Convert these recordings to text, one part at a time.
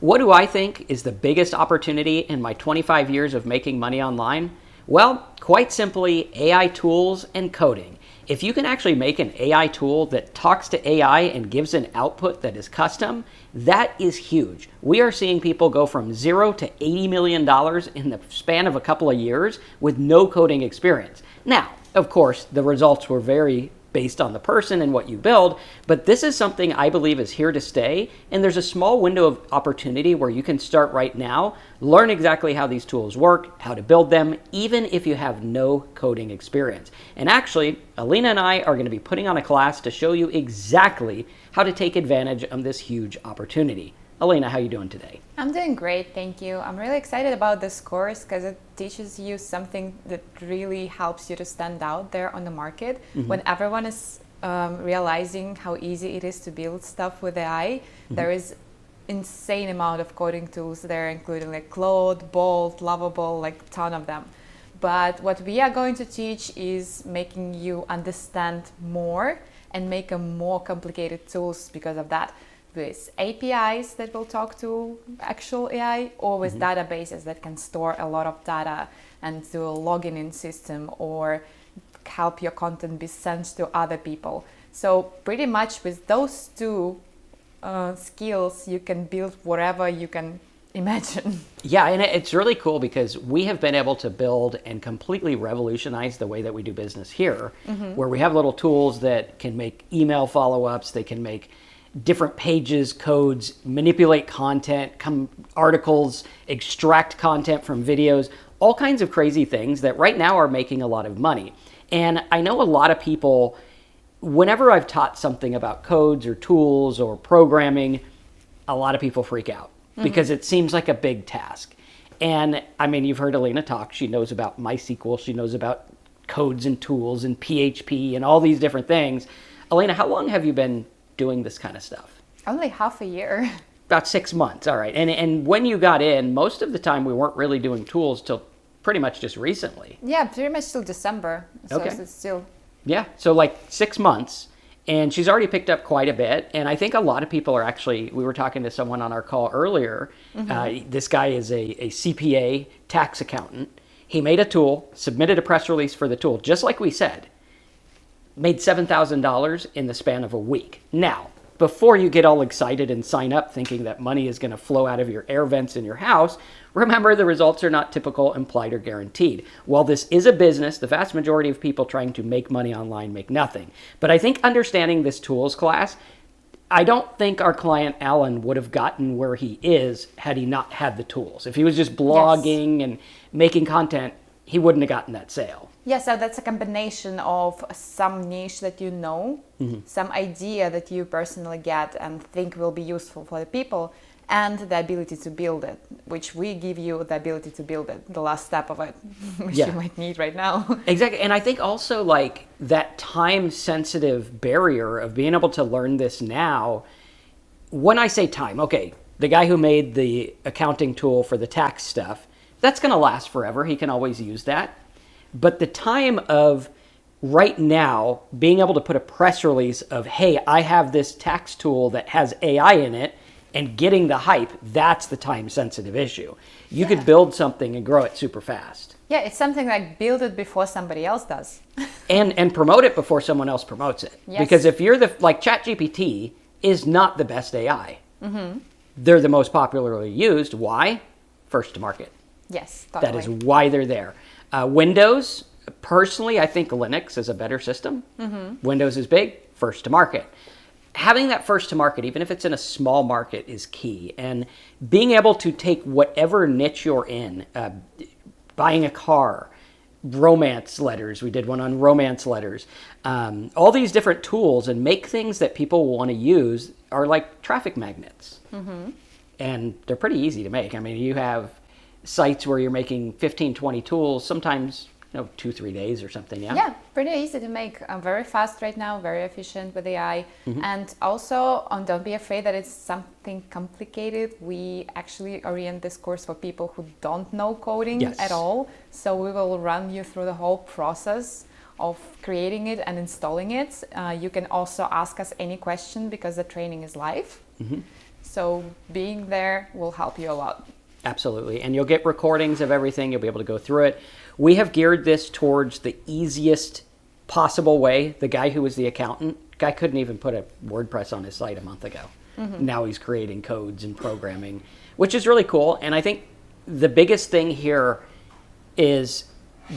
What do I think is the biggest opportunity in my 25 years of making money online? Well, quite simply, AI tools and coding. If you can actually make an AI tool that talks to AI and gives an output that is custom, that is huge. We are seeing people go from $0 to $80 million in the span of a couple of years with no coding experience. Now, of course, the results were very based on the person and what you build, but this is something I believe is here to stay, and there's a small window of opportunity where you can start right now, learn exactly how these tools work, how to build them, even if you have no coding experience. And actually, Alina and I are going to be putting on a class to show you exactly how to take advantage of this huge opportunity. Alina, how are you doing today? I'm doing great, thank you. I'm really excited about this course because it teaches you something that really helps you to stand out there on the market. When everyone is realizing how easy it is to build stuff with AI, there is insane amount of coding tools there, including like Claude, Bolt, Lovable, like a ton of them. But what we are going to teach is making you understand more and make a more complicated tools because of that, with APIs that will talk to actual AI or with databases that can store a lot of data and do a login in system or help your content be sent to other people. So pretty much with those two skills, you can build whatever you can imagine. Yeah, and it's really cool because we have been able to build and completely revolutionize the way that we do business here, where we have little tools that can make email follow-ups, they can make different pages, codes, manipulate content, articles, extract content from videos, all kinds of crazy things that right now are making a lot of money. And I know a lot of people, whenever I've taught something about codes or tools or programming, a lot of people freak out because it seems like a big task. And I mean, you've heard Alina talk. She knows about MySQL. She knows about codes and tools and PHP and all these different things. Alina, how long have you been doing this kind of stuff? Only half a year. About 6 months, all right. And when you got in, most of the time we weren't really doing tools till pretty much just recently. Yeah, pretty much till December. So Okay. it's still... Yeah, so like 6 months, and she's already picked up quite a bit. And I think a lot of people are actually, we were talking to someone on our call earlier. This guy is a CPA tax accountant. He made a tool, submitted a press release for the tool, just like we said. Made $7,000 in the span of a week. Now, before you get all excited and sign up thinking that money is going to flow out of your air vents in your house, remember the results are not typical, implied, or guaranteed. While this is a business, the vast majority of people trying to make money online make nothing. But I think understanding this tools class, I don't think our client Alan would have gotten where he is had he not had the tools. If he was just blogging and making content, he wouldn't have gotten that sale. Yeah, so that's a combination of some niche that you know, some idea that you personally get and think will be useful for the people, and the ability to build it, which we give you the ability to build it, the last step of it, which you might need right now. Exactly. And I think also like that time-sensitive barrier of being able to learn this now, when I say time, okay, the guy who made the accounting tool for the tax stuff, that's going to last forever. He can always use that. But the time of right now being able to put a press release of, hey, I have this tax tool that has AI in it, and getting the hype, that's the time-sensitive issue. You could build something and grow it super fast. Yeah, it's something like build it before somebody else does. and promote it before someone else promotes it. Yes. Because if you're like ChatGPT is not the best AI. They're the most popularly used. Why? First to market. Yes, totally. That is why they're there. Windows, personally, I think Linux is a better system. Windows is big, first to market. Having that first to market, even if it's in a small market, is key. And being able to take whatever niche you're in, buying a car, romance letters, we did one on romance letters, all these different tools, and make things that people want to use are like traffic magnets. And they're pretty easy to make. I mean, you have sites where you're making 15, 20 tools, sometimes 2-3 days or something. Yeah, pretty easy to make. Very fast right now, very efficient with AI. And also, don't be afraid that it's something complicated. We actually orient this course for people who don't know coding at all. So we will run you through the whole process of creating it and installing it. You can also ask us any question because the training is live. So being there will help you a lot. Absolutely. And you'll get recordings of everything. You'll be able to go through it. We have geared this towards the easiest possible way. The guy who was the accountant, guy couldn't even put a WordPress on his site a month ago. Now he's creating codes and programming, which is really cool. And I think the biggest thing here is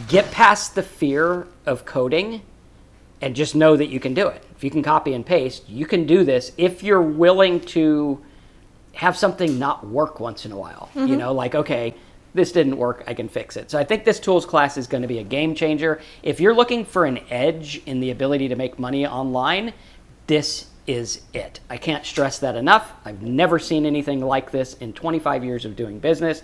get past the fear of coding and just know that you can do it. If you can copy and paste, you can do this if you're willing to have something not work once in a while. You know, like, okay, this didn't work, I can fix it. So I think this tools class is going to be a game changer. If you're looking for an edge in the ability to make money online, this is it. I can't stress that enough. I've never seen anything like this in 25 years of doing business.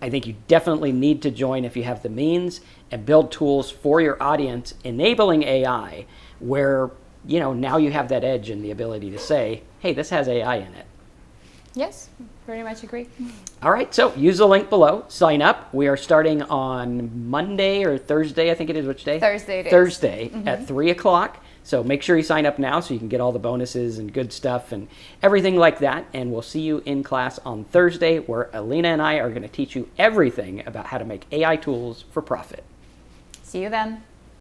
I think you definitely need to join if you have the means and build tools for your audience, enabling AI, where, you know, now you have that edge and the ability to say, hey, this has AI in it. Yes, very much agree. All right, so use the link below, sign up. We are starting on Monday or Thursday, I think it is. Which day? Thursday it is. Thursday at 3 o'clock. So make sure you sign up now so you can get all the bonuses and good stuff and everything like that. And we'll see you in class on Thursday, where Alina and I are going to teach you everything about how to make AI tools for profit. See you then.